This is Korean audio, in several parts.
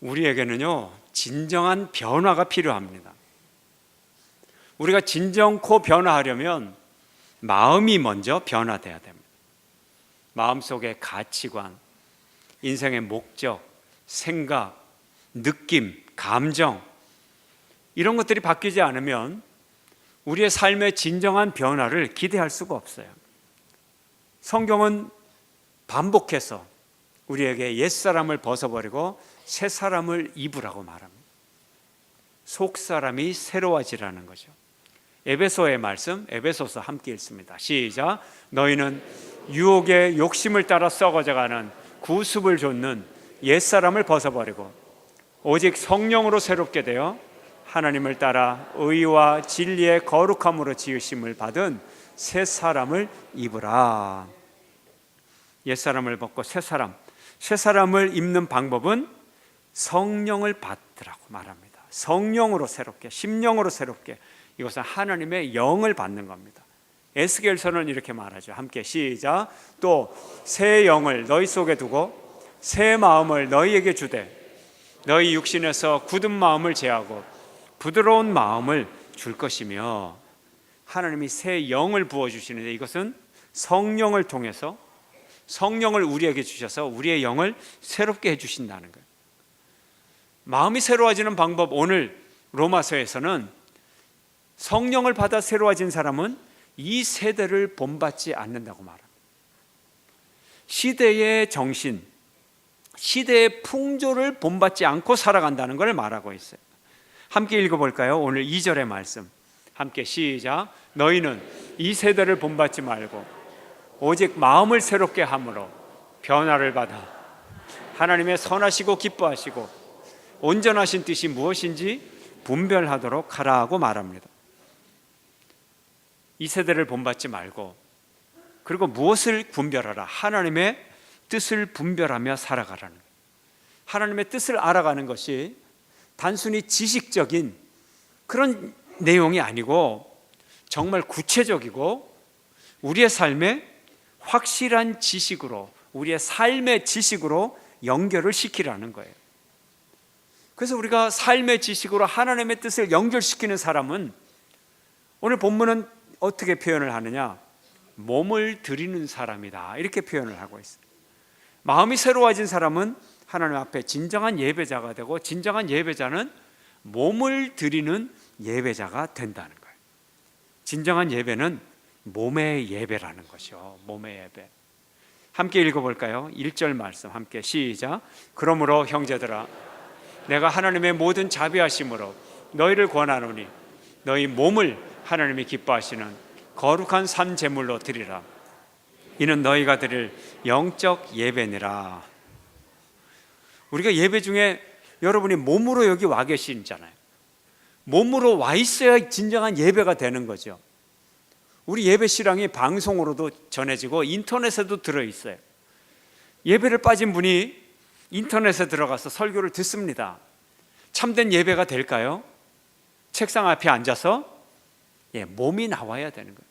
우리에게는요, 진정한 변화가 필요합니다. 우리가 진정코 변화하려면 마음이 먼저 변화돼야 됩니다. 마음속의 가치관, 인생의 목적, 생각, 느낌, 감정, 이런 것들이 바뀌지 않으면 우리의 삶의 진정한 변화를 기대할 수가 없어요. 성경은 반복해서 우리에게 옛사람을 벗어버리고 새사람을 입으라고 말합니다. 속사람이 새로워지라는 거죠. 에베소의 말씀, 에베소서 함께 읽습니다. 시작. 너희는 유혹의 욕심을 따라 썩어져가는 구습을 좇는 옛사람을 벗어버리고 오직 성령으로 새롭게 되어 하나님을 따라 의와 진리의 거룩함으로 지으심을 받은 새 사람을 입으라. 옛사람을 벗고 새 사람을 입는 방법은 성령을 받으라고 말합니다. 성령으로 새롭게, 심령으로 새롭게, 이것은 하나님의 영을 받는 겁니다. 에스겔서는 이렇게 말하죠. 함께 시작. 또 새 영을 너희 속에 두고 새 마음을 너희에게 주되 너희 육신에서 굳은 마음을 제하고 부드러운 마음을 줄 것이며, 하나님이 새 영을 부어주시는데 이것은 성령을 통해서, 성령을 우리에게 주셔서 우리의 영을 새롭게 해주신다는 거예요. 마음이 새로워지는 방법, 오늘 로마서에서는 성령을 받아 새로워진 사람은 이 세대를 본받지 않는다고 말합니다. 시대의 정신, 시대의 풍조를 본받지 않고 살아간다는 걸 말하고 있어요. 함께 읽어볼까요? 오늘 2절의 말씀 함께 시작. 너희는 이 세대를 본받지 말고 오직 마음을 새롭게 함으로 변화를 받아 하나님의 선하시고 기뻐하시고 온전하신 뜻이 무엇인지 분별하도록 하라고 말합니다. 이 세대를 본받지 말고, 그리고 무엇을 분별하라? 하나님의 뜻을 분별하며 살아가라는 거예요. 하나님의 뜻을 알아가는 것이 단순히 지식적인 그런 내용이 아니고 정말 구체적이고 우리의 삶에 확실한 지식으로, 우리의 삶의 지식으로 연결을 시키라는 거예요. 그래서 우리가 삶의 지식으로 하나님의 뜻을 연결시키는 사람은, 오늘 본문은 어떻게 표현을 하느냐? 몸을 드리는 사람이다, 이렇게 표현을 하고 있어요. 마음이 새로워진 사람은 하나님 앞에 진정한 예배자가 되고, 진정한 예배자는 몸을 드리는 예배자가 된다는 거예요. 진정한 예배는 몸의 예배라는 것이요, 몸의 예배. 함께 읽어볼까요? 1절 말씀 함께 시작. 그러므로 형제들아, 내가 하나님의 모든 자비하심으로 너희를 권하노니 너희 몸을 하나님이 기뻐하시는 거룩한 산 제물로 드리라. 이는 너희가 드릴 영적 예배니라. 우리가 예배 중에 여러분이 몸으로 여기 와 계시잖아요. 몸으로 와 있어야 진정한 예배가 되는 거죠. 우리 예배 실황이 방송으로도 전해지고 인터넷에도 들어있어요. 예배를 빠진 분이 인터넷에 들어가서 설교를 듣습니다. 참된 예배가 될까요? 책상 앞에 앉아서 몸이 나와야 되는 거예요.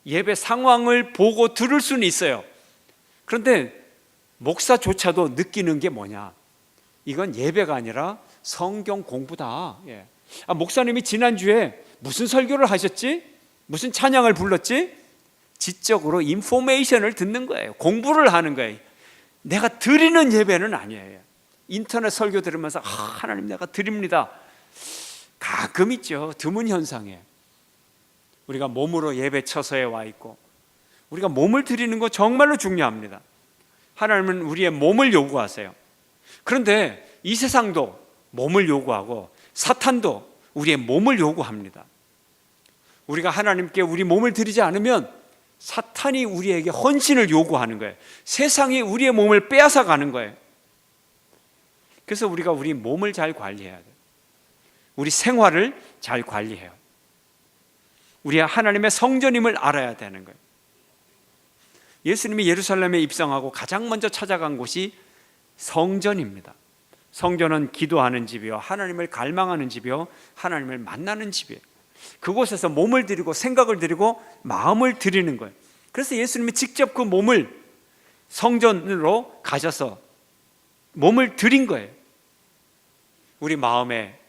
예배 상황을 보고 들을 수는 있어요. 그런데 목사조차도 느끼는 게 뭐냐? 이건 예배가 아니라 성경 공부다. 목사님이 지난주에 무슨 설교를 하셨지? 무슨 찬양을 불렀지? 지적으로 인포메이션을 듣는 거예요. 공부를 하는 거예요. 내가 드리는 예배는 아니에요. 인터넷 설교 들으면서 하나님 내가 드립니다. 가끔 있죠. 드문 현상이에요. 우리가 몸으로 예배 처소에 와 있고, 우리가 몸을 드리는 거 정말로 중요합니다. 하나님은 우리의 몸을 요구하세요. 그런데 이 세상도 몸을 요구하고 사탄도 우리의 몸을 요구합니다. 우리가 하나님께 우리 몸을 드리지 않으면 사탄이 우리에게 헌신을 요구하는 거예요. 세상이 우리의 몸을 빼앗아 가는 거예요. 그래서 우리가 우리 몸을 잘 관리해야 돼요. 우리 생활을 잘 관리해요. 우리가 하나님의 성전임을 알아야 되는 거예요. 예수님이 예루살렘에 입성하고 가장 먼저 찾아간 곳이 성전입니다. 성전은 기도하는 집이요, 하나님을 갈망하는 집이요, 하나님을 만나는 집이에요. 그곳에서 몸을 드리고 생각을 드리고 마음을 드리는 거예요. 그래서 예수님이 직접 그 몸을 성전으로 가셔서 몸을 드린 거예요. 우리 마음의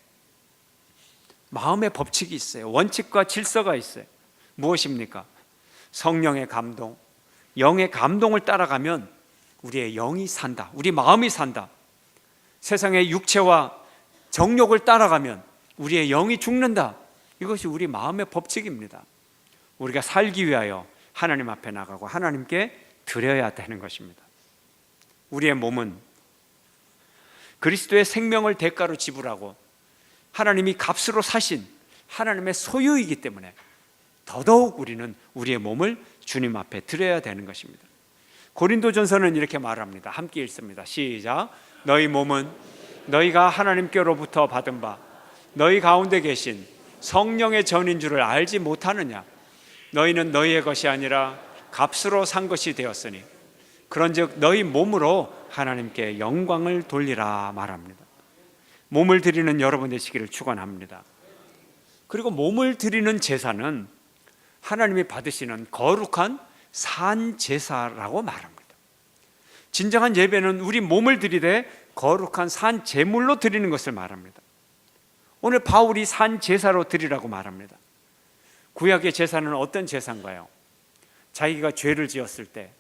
법칙이 있어요. 원칙과 질서가 있어요. 무엇입니까? 성령의 감동, 영의 감동을 따라가면 우리의 영이 산다. 우리 마음이 산다. 세상의 육체와 정욕을 따라가면 우리의 영이 죽는다. 이것이 우리 마음의 법칙입니다. 우리가 살기 위하여 하나님 앞에 나가고 하나님께 드려야 되는 것입니다. 우리의 몸은 그리스도의 생명을 대가로 지불하고 하나님이 값으로 사신 하나님의 소유이기 때문에 더더욱 우리는 우리의 몸을 주님 앞에 드려야 되는 것입니다. 고린도전서는 이렇게 말합니다. 함께 읽습니다. 시작. 너희 몸은 너희가 하나님께로부터 받은 바 너희 가운데 계신 성령의 전인 줄을 알지 못하느냐? 너희는 너희의 것이 아니라 값으로 산 것이 되었으니 그런즉 너희 몸으로 하나님께 영광을 돌리라 말합니다. 몸을 드리는 여러분 되시기를 축원합니다. 그리고 몸을 드리는 제사는 하나님이 받으시는 거룩한 산 제사라고 말합니다. 진정한 예배는 우리 몸을 드리되 거룩한 산 제물로 드리는 것을 말합니다. 오늘 바울이 산 제사로 드리라고 말합니다. 구약의 제사는 어떤 제사인가요? 자기가 죄를 지었을 때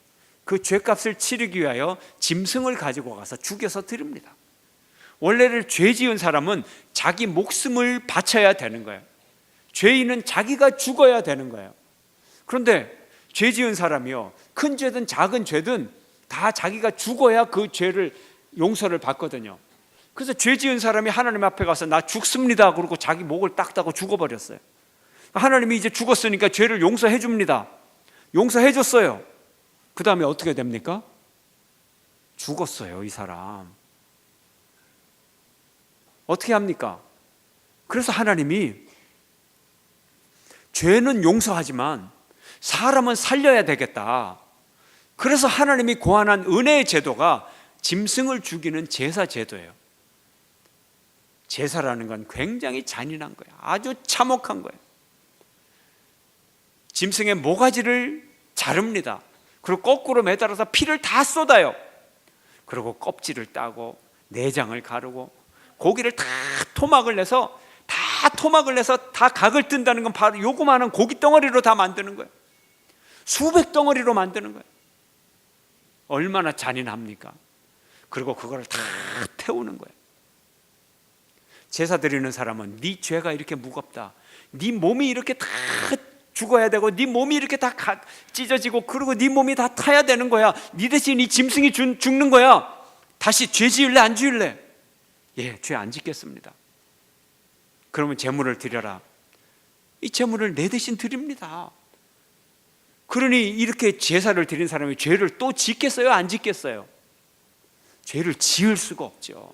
그 죄값을 치르기 위하여 짐승을 가지고 가서 죽여서 드립니다. 원래를 죄 지은 사람은 자기 목숨을 바쳐야 되는 거예요. 죄인은 자기가 죽어야 되는 거예요. 그런데 죄 지은 사람이요, 큰 죄든 작은 죄든 다 자기가 죽어야 그 죄를 용서를 받거든요. 그래서 죄 지은 사람이 하나님 앞에 가서 나 죽습니다 그러고 자기 목을 딱 따고 죽어버렸어요. 하나님이 이제 죽었으니까 죄를 용서해 줍니다. 용서해 줬어요. 그 다음에 어떻게 됩니까? 죽었어요, 이 사람. 어떻게 합니까? 그래서 하나님이 죄는 용서하지만 사람은 살려야 되겠다. 그래서 하나님이 고안한 은혜의 제도가 짐승을 죽이는 제사 제도예요. 제사라는 건 굉장히 잔인한 거예요. 아주 참혹한 거예요. 짐승의 모가지를 자릅니다. 그리고 거꾸로 매달아서 피를 다 쏟아요. 그리고 껍질을 따고 내장을 가르고 고기를 다 토막을 내서 다 각을 뜬다는 건 바로 요거만한 고기 덩어리로 다 만드는 거예요. 수백 덩어리로 만드는 거예요. 얼마나 잔인합니까? 그리고 그걸 다 태우는 거예요. 제사 드리는 사람은 네 죄가 이렇게 무겁다, 네 몸이 이렇게 다 죽어야 되고 네 몸이 이렇게 다 찢어지고 그리고 네 몸이 다 타야 되는 거야. 네 대신 이 짐승이 죽는 거야. 다시 죄 지을래 안 지을래? 예, 죄 안 짓겠습니다. 그러면 제물을 드려라. 이 제물을 내 대신 드립니다. 그러니 이렇게 제사를 드린 사람이 죄를 또 짓겠어요? 안 짓겠어요? 죄를 지을 수가 없죠.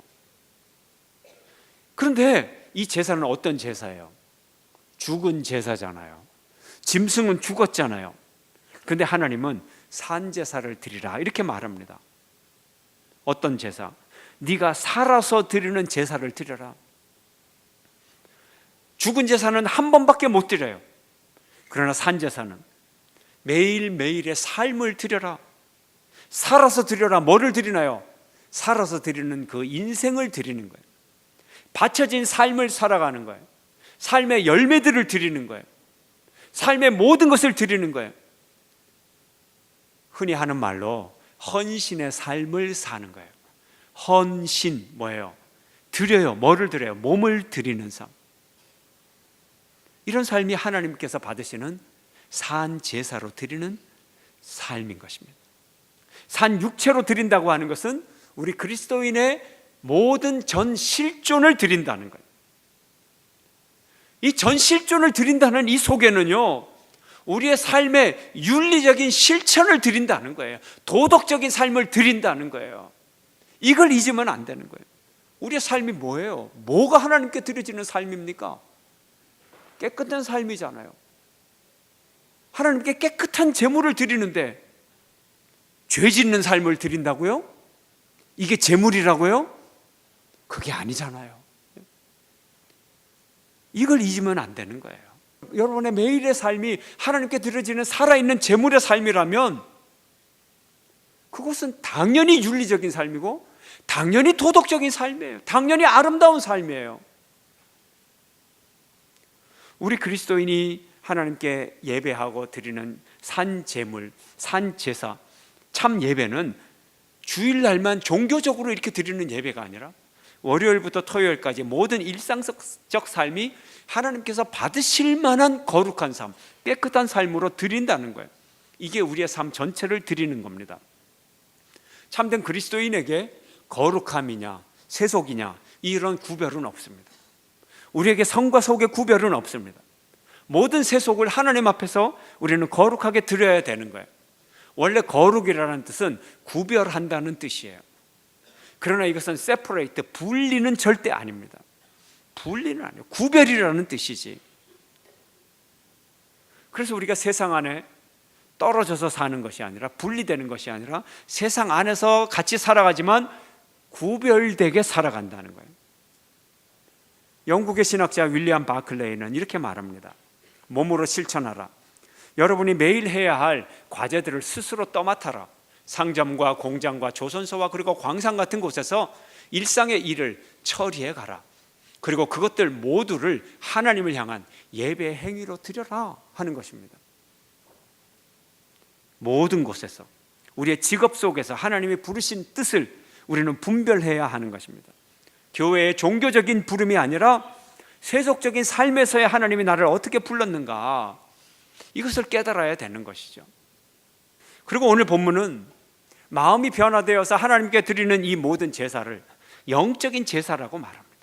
그런데 이 제사는 어떤 제사예요? 죽은 제사잖아요. 짐승은 죽었잖아요. 그런데 하나님은 산제사를 드리라 이렇게 말합니다. 어떤 제사? 네가 살아서 드리는 제사를 드려라. 죽은 제사는 한 번밖에 못 드려요. 그러나 산제사는 매일매일의 삶을 드려라. 살아서 드려라. 뭐를 드리나요? 살아서 드리는 그 인생을 드리는 거예요. 바쳐진 삶을 살아가는 거예요. 삶의 열매들을 드리는 거예요. 삶의 모든 것을 드리는 거예요. 흔히 하는 말로 헌신의 삶을 사는 거예요. 헌신 뭐예요? 드려요. 뭐를 드려요? 몸을 드리는 삶. 이런 삶이 하나님께서 받으시는 산 제사로 드리는 삶인 것입니다. 산 육체로 드린다고 하는 것은 우리 그리스도인의 모든 전 실존을 드린다는 거예요. 이 전 실존을 드린다는 이 속에는요, 우리의 삶의 윤리적인 실천을 드린다는 거예요. 도덕적인 삶을 드린다는 거예요. 이걸 잊으면 안 되는 거예요. 우리의 삶이 뭐예요? 뭐가 하나님께 드려지는 삶입니까? 깨끗한 삶이잖아요. 하나님께 깨끗한 제물을 드리는데 죄 짓는 삶을 드린다고요? 이게 제물이라고요? 그게 아니잖아요. 이걸 잊으면 안 되는 거예요. 여러분의 매일의 삶이 하나님께 드려지는 살아있는 제물의 삶이라면 그것은 당연히 윤리적인 삶이고 당연히 도덕적인 삶이에요. 당연히 아름다운 삶이에요. 우리 그리스도인이 하나님께 예배하고 드리는 산제물, 산제사, 참 예배는 주일날만 종교적으로 이렇게 드리는 예배가 아니라 월요일부터 토요일까지 모든 일상적 삶이 하나님께서 받으실 만한 거룩한 삶, 깨끗한 삶으로 드린다는 거예요. 이게 우리의 삶 전체를 드리는 겁니다. 참된 그리스도인에게 거룩함이냐 세속이냐 이런 구별은 없습니다. 우리에게 성과 속의 구별은 없습니다. 모든 세속을 하나님 앞에서 우리는 거룩하게 드려야 되는 거예요. 원래 거룩이라는 뜻은 구별한다는 뜻이에요. 그러나 이것은 separate, 분리는 절대 아닙니다. 분리는 아니에요. 구별이라는 뜻이지. 그래서 우리가 세상 안에 떨어져서 사는 것이 아니라, 분리되는 것이 아니라 세상 안에서 같이 살아가지만 구별되게 살아간다는 거예요. 영국의 신학자 윌리엄 바클레이는 이렇게 말합니다. 몸으로 실천하라. 여러분이 매일 해야 할 과제들을 스스로 떠맡아라. 상점과 공장과 조선소와 그리고 광산 같은 곳에서 일상의 일을 처리해 가라. 그리고 그것들 모두를 하나님을 향한 예배 행위로 드려라 하는 것입니다. 모든 곳에서 우리의 직업 속에서 하나님이 부르신 뜻을 우리는 분별해야 하는 것입니다. 교회의 종교적인 부름이 아니라 세속적인 삶에서의 하나님이 나를 어떻게 불렀는가, 이것을 깨달아야 되는 것이죠. 그리고 오늘 본문은 마음이 변화되어서 하나님께 드리는 이 모든 제사를 영적인 제사라고 말합니다.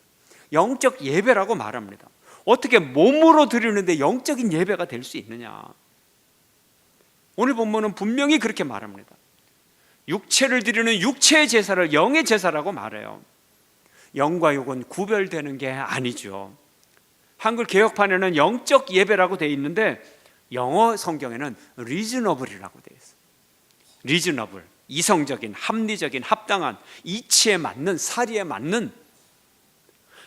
영적 예배라고 말합니다. 어떻게 몸으로 드리는데 영적인 예배가 될 수 있느냐? 오늘 본문은 분명히 그렇게 말합니다. 육체를 드리는 육체의 제사를 영의 제사라고 말해요. 영과 육은 구별되는 게 아니죠. 한글 개역판에는 영적 예배라고 되어 있는데 영어 성경에는 reasonable이라고 되어 있어요. reasonable, 이성적인, 합리적인, 합당한, 이치에 맞는, 사리에 맞는,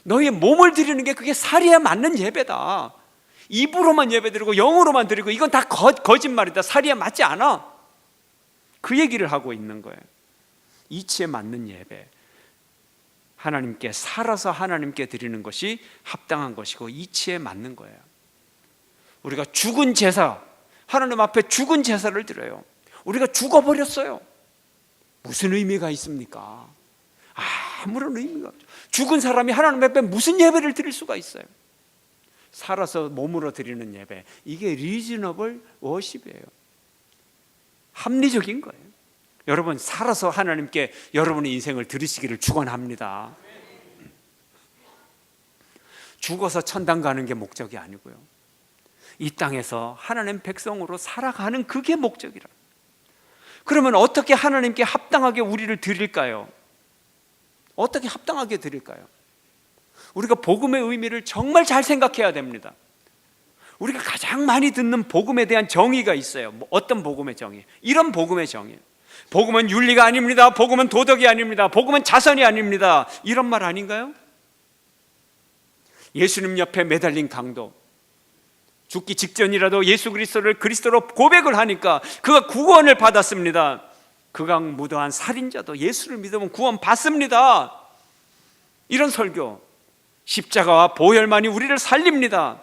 너의 몸을 드리는 게 그게 사리에 맞는 예배다. 입으로만 예배드리고 영으로만 드리고 이건 다 거짓말이다. 사리에 맞지 않아. 그 얘기를 하고 있는 거예요. 이치에 맞는 예배, 하나님께 살아서 하나님께 드리는 것이 합당한 것이고 이치에 맞는 거예요. 우리가 죽은 제사, 하나님 앞에 죽은 제사를 드려요. 우리가 죽어버렸어요. 무슨 의미가 있습니까? 아무런 의미가 없죠. 죽은 사람이 하나님 앞에 무슨 예배를 드릴 수가 있어요? 살아서 몸으로 드리는 예배, 이게 리즈너블 워십이에요. 합리적인 거예요. 여러분, 살아서 하나님께 여러분의 인생을 드리시기를 축원합니다. 죽어서 천당 가는 게 목적이 아니고요, 이 땅에서 하나님 백성으로 살아가는 그게 목적이라. 그러면 어떻게 하나님께 합당하게 우리를 드릴까요? 어떻게 합당하게 드릴까요? 우리가 복음의 의미를 정말 잘 생각해야 됩니다. 우리가 가장 많이 듣는 복음에 대한 정의가 있어요. 어떤 복음의 정의? 이런 복음의 정의. 복음은 윤리가 아닙니다. 복음은 도덕이 아닙니다. 복음은 자선이 아닙니다. 이런 말 아닌가요? 예수님 옆에 매달린 강도, 죽기 직전이라도 예수 그리스도를 그리스도로 고백을 하니까 그가 구원을 받았습니다. 극악무도한 살인자도 예수를 믿으면 구원 받습니다. 이런 설교, 십자가와 보혈만이 우리를 살립니다.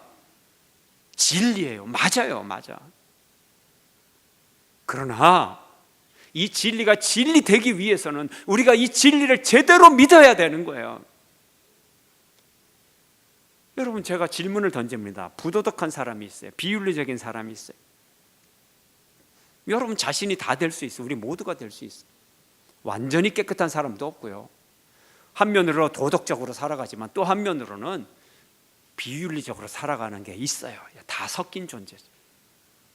진리예요. 맞아요. 맞아. 그러나 이 진리가 진리되기 위해서는 우리가 이 진리를 제대로 믿어야 되는 거예요. 여러분, 제가 질문을 던집니다. 부도덕한 사람이 있어요. 비윤리적인 사람이 있어요. 여러분 자신이 다 될 수 있어요. 우리 모두가 될 수 있어요. 완전히 깨끗한 사람도 없고요, 한면으로 도덕적으로 살아가지만 또 한면으로는 비윤리적으로 살아가는 게 있어요. 다 섞인 존재죠.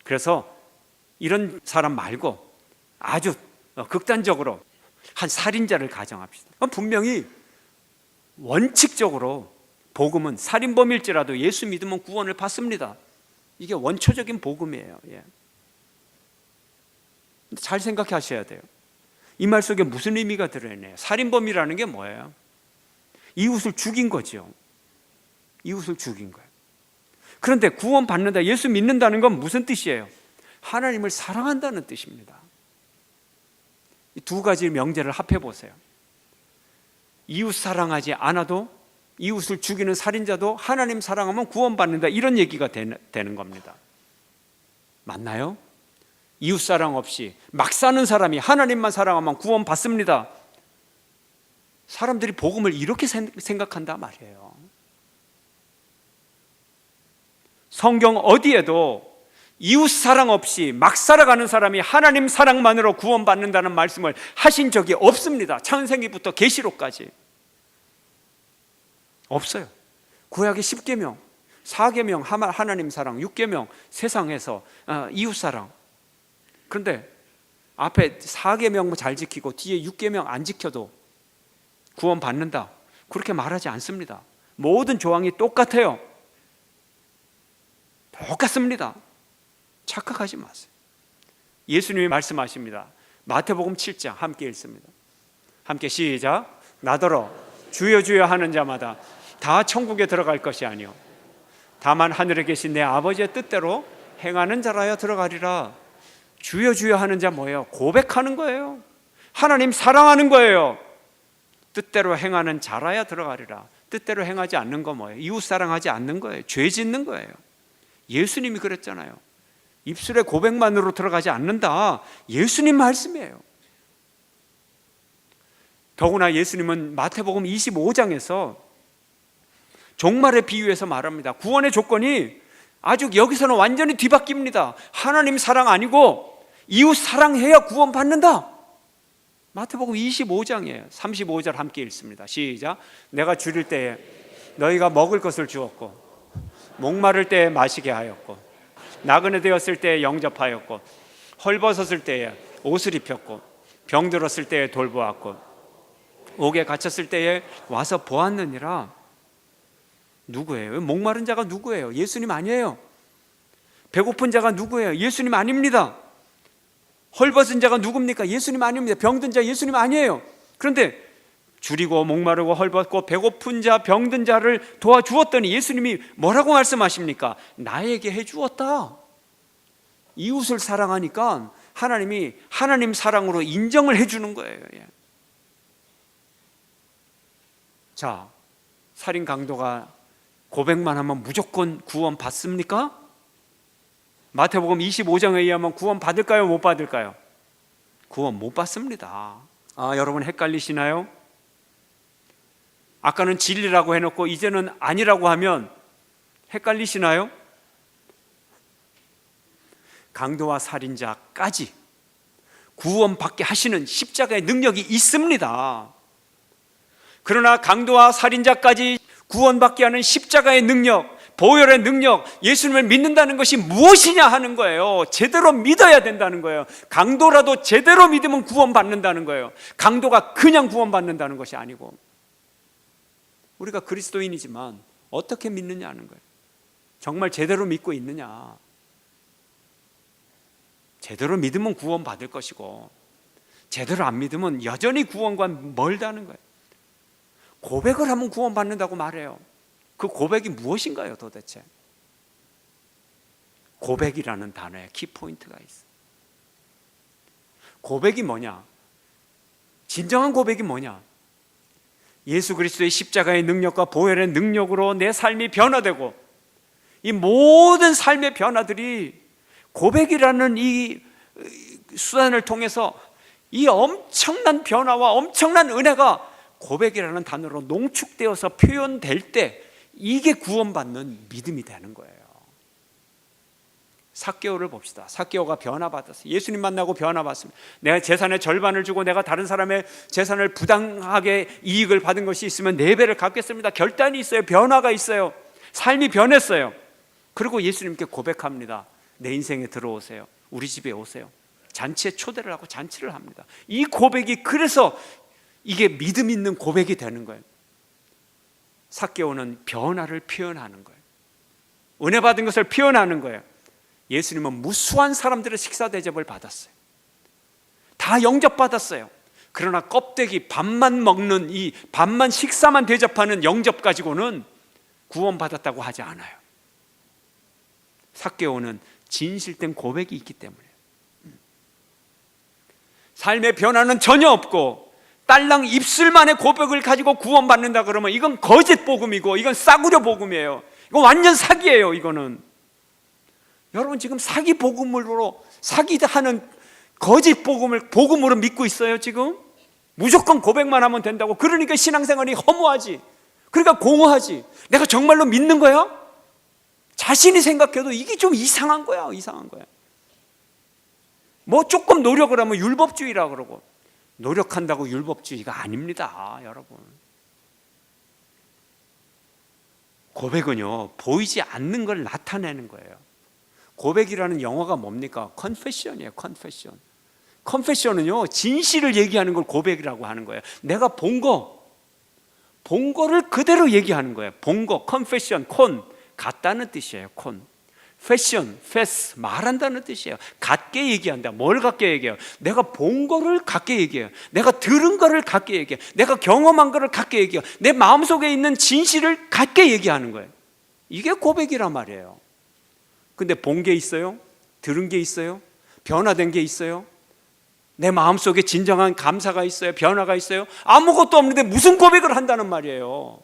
그래서 이런 사람 말고 아주 극단적으로 한 살인자를 가정합시다. 분명히 원칙적으로 복음은 살인범일지라도 예수 믿으면 구원을 받습니다. 이게 원초적인 복음이에요. 잘 생각하셔야 돼요. 이 말 속에 무슨 의미가 들어있네요. 살인범이라는 게 뭐예요? 이웃을 죽인 거죠. 이웃을 죽인 거예요. 그런데 구원받는다, 예수 믿는다는 건 무슨 뜻이에요? 하나님을 사랑한다는 뜻입니다. 이 두 가지 명제를 합해 보세요. 이웃 사랑하지 않아도, 이웃을 죽이는 살인자도 하나님 사랑하면 구원받는다, 이런 얘기가 되는 겁니다. 맞나요? 이웃 사랑 없이 막 사는 사람이 하나님만 사랑하면 구원받습니다. 사람들이 복음을 이렇게 생각한다 말이에요. 성경 어디에도 이웃 사랑 없이 막 살아가는 사람이 하나님 사랑만으로 구원받는다는 말씀을 하신 적이 없습니다. 창세기부터 계시록까지 없어요. 구약의 10계명, 4계명 하나님 사랑, 6계명 세상에서 이웃 사랑. 그런데 앞에 4계명 잘 지키고 뒤에 6계명 안 지켜도 구원받는다, 그렇게 말하지 않습니다. 모든 조항이 똑같아요. 똑같습니다. 착각하지 마세요. 예수님이 말씀하십니다. 마태복음 7장 함께 읽습니다. 함께 시작. 나더러 주여 주여 하는 자마다 다 천국에 들어갈 것이 아니요 다만 하늘에 계신 내 아버지의 뜻대로 행하는 자라야 들어가리라. 주여 주여 하는 자 뭐예요? 고백하는 거예요. 하나님 사랑하는 거예요. 뜻대로 행하는 자라야 들어가리라. 뜻대로 행하지 않는 거 뭐예요? 이웃 사랑하지 않는 거예요. 죄 짓는 거예요. 예수님이 그랬잖아요. 입술의 고백만으로 들어가지 않는다, 예수님 말씀이에요. 더구나 예수님은 마태복음 25장에서 종말의 비유에서 말합니다. 구원의 조건이 아주 여기서는 완전히 뒤바뀝니다. 하나님 사랑 아니고 이웃 사랑해야 구원받는다. 마태복음 25장이에요. 35절 함께 읽습니다. 시작. 내가 줄일 때에 너희가 먹을 것을 주었고, 목마를 때에 마시게 하였고, 나그네 되었을 때에 영접하였고, 헐벗었을 때에 옷을 입혔고, 병들었을 때에 돌보았고, 옥에 갇혔을 때에 와서 보았느니라. 누구예요? 목마른 자가 누구예요? 예수님 아니에요. 배고픈 자가 누구예요? 예수님 아닙니다. 헐벗은 자가 누굽니까? 예수님 아닙니다. 병든 자 예수님 아니에요. 그런데 줄이고 목마르고 헐벗고 배고픈 자 병든 자를 도와주었더니 예수님이 뭐라고 말씀하십니까? 나에게 해주었다. 이웃을 사랑하니까 하나님이 하나님 사랑으로 인정을 해주는 거예요. 자, 살인 강도가 고백만 하면 무조건 구원 받습니까? 마태복음 25장에 의하면 구원 받을까요? 못 받을까요? 구원 못 받습니다. 여러분 헷갈리시나요? 아까는 진리라고 해놓고 이제는 아니라고 하면 헷갈리시나요? 강도와 살인자까지 구원받게 하시는 십자가의 능력이 있습니다. 그러나 강도와 살인자까지 구원받게 하는 십자가의 능력, 보혈의 능력, 예수님을 믿는다는 것이 무엇이냐 하는 거예요. 제대로 믿어야 된다는 거예요. 강도라도 제대로 믿으면 구원받는다는 거예요. 강도가 그냥 구원받는다는 것이 아니고, 우리가 그리스도인이지만 어떻게 믿느냐 하는 거예요. 정말 제대로 믿고 있느냐. 제대로 믿으면 구원받을 것이고, 제대로 안 믿으면 여전히 구원과 멀다는 거예요. 고백을 하면 구원받는다고 말해요. 그 고백이 무엇인가요 도대체? 고백이라는 단어에 키포인트가 있어요. 고백이 뭐냐? 진정한 고백이 뭐냐? 예수 그리스도의 십자가의 능력과 보혈의 능력으로 내 삶이 변화되고, 이 모든 삶의 변화들이 고백이라는 이 수단을 통해서 이 엄청난 변화와 엄청난 은혜가 고백이라는 단어로 농축되어서 표현될 때, 이게 구원받는 믿음이 되는 거예요. 삭개오를 봅시다. 삭개오가 변화받았어요. 예수님 만나고 변화받습니다. 내가 재산의 절반을 주고 내가 다른 사람의 재산을 부당하게 이익을 받은 것이 있으면 4배를 갚겠습니다. 결단이 있어요. 변화가 있어요. 삶이 변했어요. 그리고 예수님께 고백합니다. 내 인생에 들어오세요. 우리 집에 오세요. 잔치에 초대를 하고 잔치를 합니다. 이 고백이, 그래서 이게 믿음 있는 고백이 되는 거예요. 삭개오는 변화를 표현하는 거예요. 은혜 받은 것을 표현하는 거예요. 예수님은 무수한 사람들의 식사 대접을 받았어요. 다 영접받았어요. 그러나 껍데기 밥만 먹는, 이 밥만 식사만 대접하는 영접 가지고는 구원받았다고 하지 않아요. 삭개오는 진실된 고백이 있기 때문에. 삶의 변화는 전혀 없고 딸랑 입술만의 고백을 가지고 구원받는다 그러면 이건 거짓 복음이고 이건 싸구려 복음이에요. 이거 완전 사기예요. 이거는 여러분 지금 사기 복음으로 사기하는 거짓 복음으로 믿고 있어요. 지금 무조건 고백만 하면 된다고. 그러니까 신앙생활이 허무하지. 그러니까 공허하지. 내가 정말로 믿는 거야? 자신이 생각해도 이게 좀 이상한 거야. 이상한 거야. 뭐 조금 노력을 하면 율법주의라 그러고, 노력한다고 율법주의가 아닙니다. 여러분, 고백은요 보이지 않는 걸 나타내는 거예요. 고백이라는 영어가 뭡니까? 컨페션이에요. 컨페션. 컨페션은요 진실을 얘기하는 걸 고백이라고 하는 거예요. 내가 본 거를 그대로 얘기하는 거예요. 본 거, 컨페션, 콘 같다는 뜻이에요. 콘. 패션, 패스 말한다는 뜻이에요. 같게 얘기한다. 뭘 같게 얘기해요? 내가 본 거를 같게 얘기해요. 내가 들은 거를 같게 얘기해요. 내가 경험한 거를 같게 얘기해요. 내 마음속에 있는 진실을 같게 얘기하는 거예요. 이게 고백이란 말이에요. 근데 본 게 있어요? 들은 게 있어요? 변화된 게 있어요? 내 마음속에 진정한 감사가 있어요? 변화가 있어요? 아무것도 없는데 무슨 고백을 한다는 말이에요.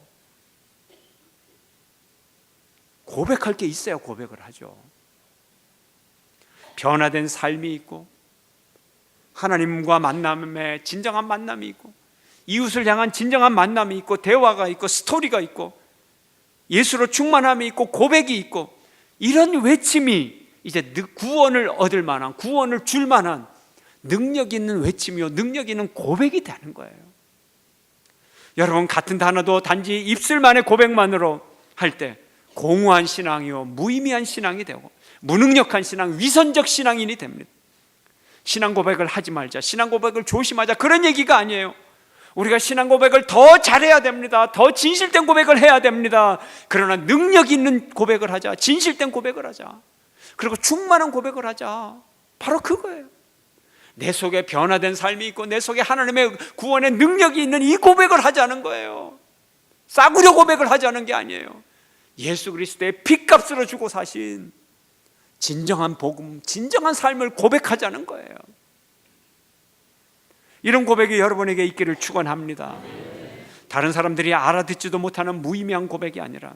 고백할 게 있어야 고백을 하죠. 변화된 삶이 있고 하나님과 만남에 진정한 만남이 있고 이웃을 향한 진정한 만남이 있고 대화가 있고 스토리가 있고 예수로 충만함이 있고 고백이 있고, 이런 외침이 이제 구원을 얻을 만한, 구원을 줄 만한 능력 있는 외침이요 능력 있는 고백이 되는 거예요. 여러분, 같은 단어도 단지 입술만의 고백만으로 할 때 공허한 신앙이요 무의미한 신앙이 되고 무능력한 신앙, 위선적 신앙인이 됩니다. 신앙 고백을 하지 말자, 신앙 고백을 조심하자, 그런 얘기가 아니에요. 우리가 신앙 고백을 더 잘해야 됩니다. 더 진실된 고백을 해야 됩니다. 그러나 능력 있는 고백을 하자, 진실된 고백을 하자, 그리고 충만한 고백을 하자. 바로 그거예요. 내 속에 변화된 삶이 있고 내 속에 하나님의 구원의 능력이 있는 이 고백을 하자는 거예요. 싸구려 고백을 하자는 게 아니에요. 예수 그리스도의 핏값으로 주고 사신 진정한 복음, 진정한 삶을 고백하자는 거예요. 이런 고백이 여러분에게 있기를 축원합니다. 다른 사람들이 알아듣지도 못하는 무의미한 고백이 아니라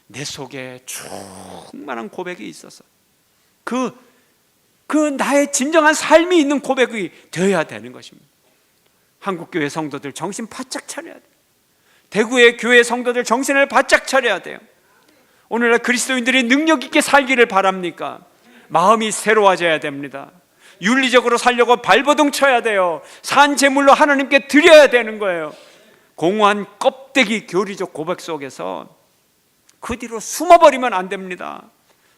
내 속에 충만한 고백이 있어서 그 나의 진정한 삶이 있는 고백이 되어야 되는 것입니다. 한국교회 성도들 정신 바짝 차려야 돼요. 대구의 교회 성도들 정신을 바짝 차려야 돼요. 오늘날 그리스도인들이 능력 있게 살기를 바랍니까? 마음이 새로워져야 됩니다. 윤리적으로 살려고 발버둥 쳐야 돼요. 산 제물로 하나님께 드려야 되는 거예요. 공허한 껍데기 교리적 고백 속에서 그 뒤로 숨어버리면 안 됩니다.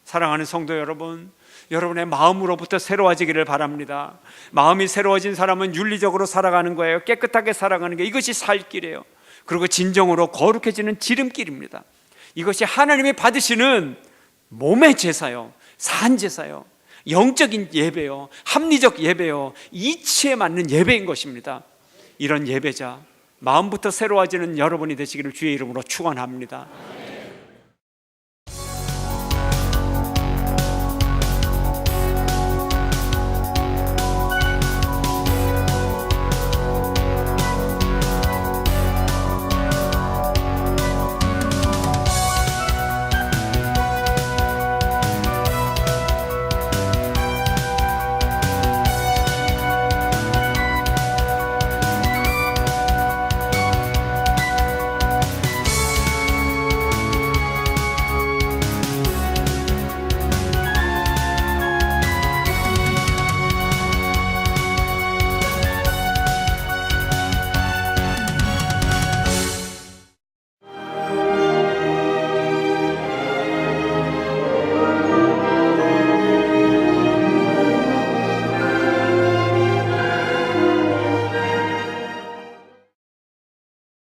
사랑하는 성도 여러분, 여러분의 마음으로부터 새로워지기를 바랍니다. 마음이 새로워진 사람은 윤리적으로 살아가는 거예요. 깨끗하게 살아가는 게, 이것이 살 길이에요. 그리고 진정으로 거룩해지는 지름길입니다. 이것이 하나님이 받으시는 몸의 제사요, 산 제사요, 영적인 예배요, 합리적 예배요, 이치에 맞는 예배인 것입니다. 이런 예배자, 마음부터 새로워지는 여러분이 되시기를 주의 이름으로 축원합니다.